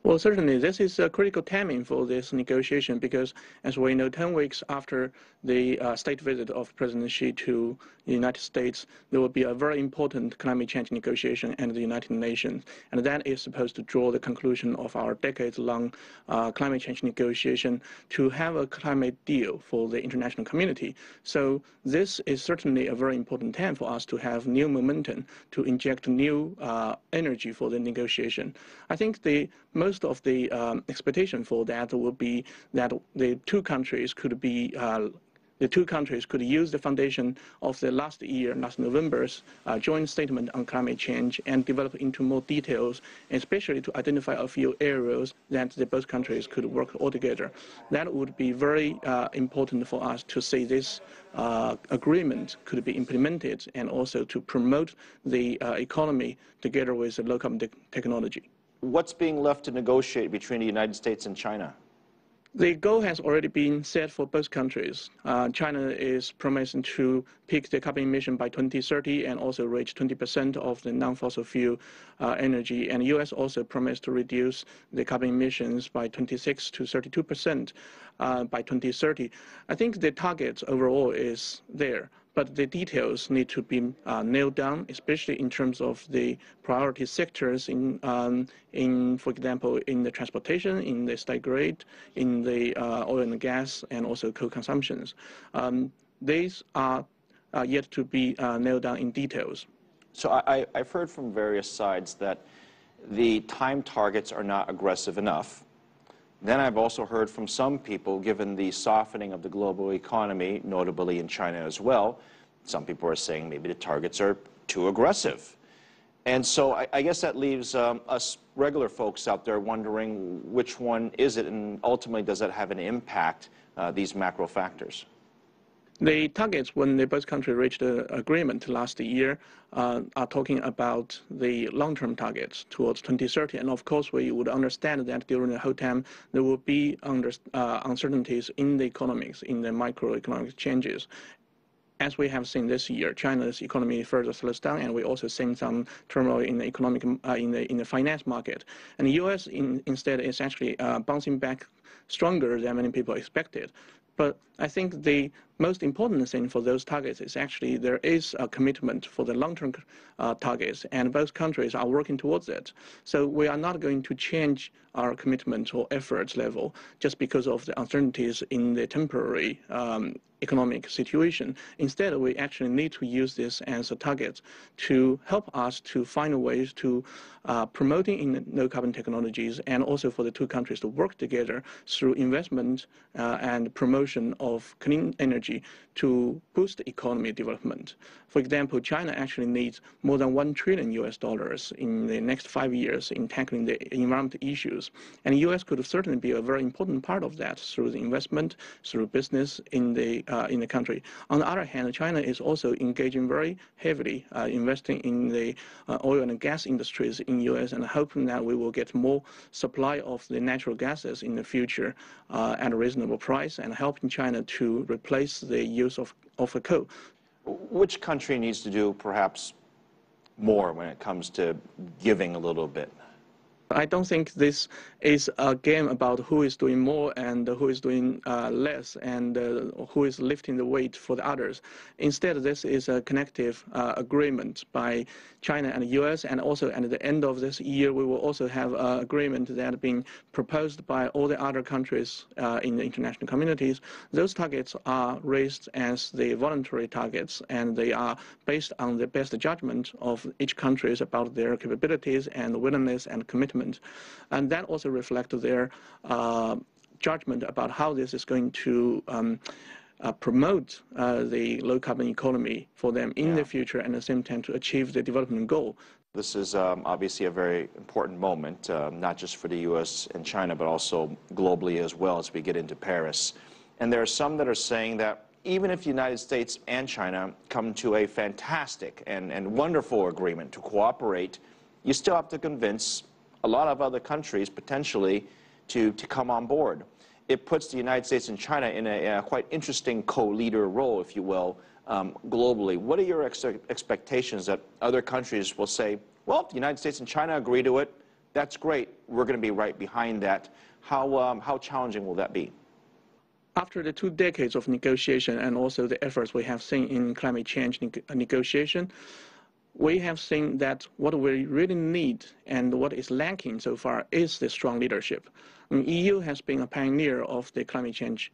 Well, certainly, this is a critical timing for this negotiation because, as we know, 10 weeks after the state visit of President Xi to the United States, there will be a very important climate change negotiation at the United Nations, and that is supposed to draw the conclusion of our decades-long climate change negotiation to have a climate deal for the international community. So this is certainly a very important time for us to have new momentum, to inject new energy for the negotiation. I think most of the expectation for that will be that the two countries could use the foundation of the last November's joint statement on climate change and develop into more details, especially to identify a few areas that both countries could work all together. That would be very important for us to see this agreement could be implemented and also to promote the economy together with low carbon technology. What's being left to negotiate between the United States and China? The goal has already been set for both countries. China is promising to peak the carbon emission by 2030 and also reach 20% of the non-fossil fuel energy. And the U.S. also promised to reduce the carbon emissions by 26 to 32% by 2030. I think the target overall is there, but the details need to be nailed down, especially in terms of the priority sectors for example, in the transportation, in the state grid, in the oil and gas, and also coal consumptions. These are yet to be nailed down in details. So I've heard from various sides that the time targets are not aggressive enough. Then I've also heard from some people, given the softening of the global economy, notably in China as well, some people are saying maybe the targets are too aggressive. And so I guess that leaves us regular folks out there wondering which one is it, and ultimately does that have an impact, these macro factors? The targets, when both countries reached an agreement last year, are talking about the long-term targets towards 2030. And of course, we would understand that during the whole time, there will be uncertainties in the economics, in the microeconomic changes. As we have seen this year, China's economy further slows down, and we also seen some turmoil in the economic, in the finance market. And the U.S. instead is actually bouncing back stronger than many people expected. But I think the most important thing for those targets is actually there is a commitment for the long-term targets, and both countries are working towards it. So we are not going to change our commitment or efforts level just because of the uncertainties in the temporary economic situation. Instead, we actually need to use this as a target to help us to find ways to promoting in low-carbon technologies, and also for the two countries to work together through investment and promotion of clean energy to boost economy development. For example, China actually needs more than $1 trillion in the next 5 years in tackling the environmental issues. And the U.S. could certainly be a very important part of that through the investment, through business in the country. On the other hand, China is also engaging very heavily, investing in the oil and gas industries in the U.S. and hoping that we will get more supply of the natural gases in the future at a reasonable price, and helping China to replace the use of coal. Which country needs to do perhaps more when it comes to giving a little bit? I don't think this is a game about who is doing more and who is doing less, and who is lifting the weight for the others. Instead, this is a connective agreement by China and the U.S., and also at the end of this year, we will also have an agreement that is being proposed by all the other countries in the international communities. Those targets are raised as the voluntary targets, and they are based on the best judgment of each country about their capabilities and willingness and commitment. And that also reflects their judgment about how this is going to promote the low-carbon economy for them in the future, and at the same time to achieve the development goal. This is obviously a very important moment, not just for the U.S. and China, but also globally as well as we get into Paris. And there are some that are saying that even if the United States and China come to a fantastic and wonderful agreement to cooperate, you still have to convince a lot of other countries potentially to come on board. It puts the United States and China in a quite interesting co-leader role, if you will, globally. What are your expectations that other countries will say, well, if the United States and China agree to it, that's great. We're going to be right behind that. How challenging will that be? After the 2 decades of negotiation and also the efforts we have seen in climate change negotiation, we have seen that what we really need and what is lacking so far is the strong leadership. The EU has been a pioneer of the climate change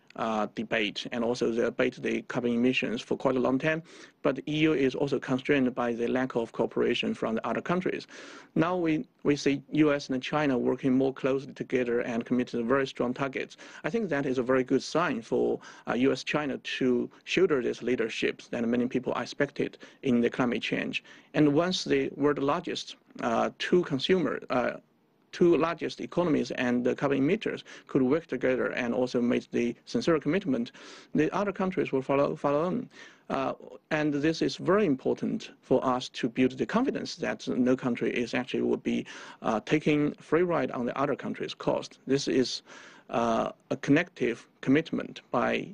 debate and also the debate the carbon emissions for quite a long time, but the EU is also constrained by the lack of cooperation from the other countries. Now we see US and China working more closely together and committed to very strong targets. I think that is a very good sign for US-China to shoulder this leadership that many people expected in the climate change. And once the world's largest two largest economies and the carbon emitters could work together and also make the sincere commitment, the other countries will follow on. And this is very important for us to build the confidence that no country is actually would be taking free ride on the other country's cost. This is a connective commitment by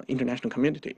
international community.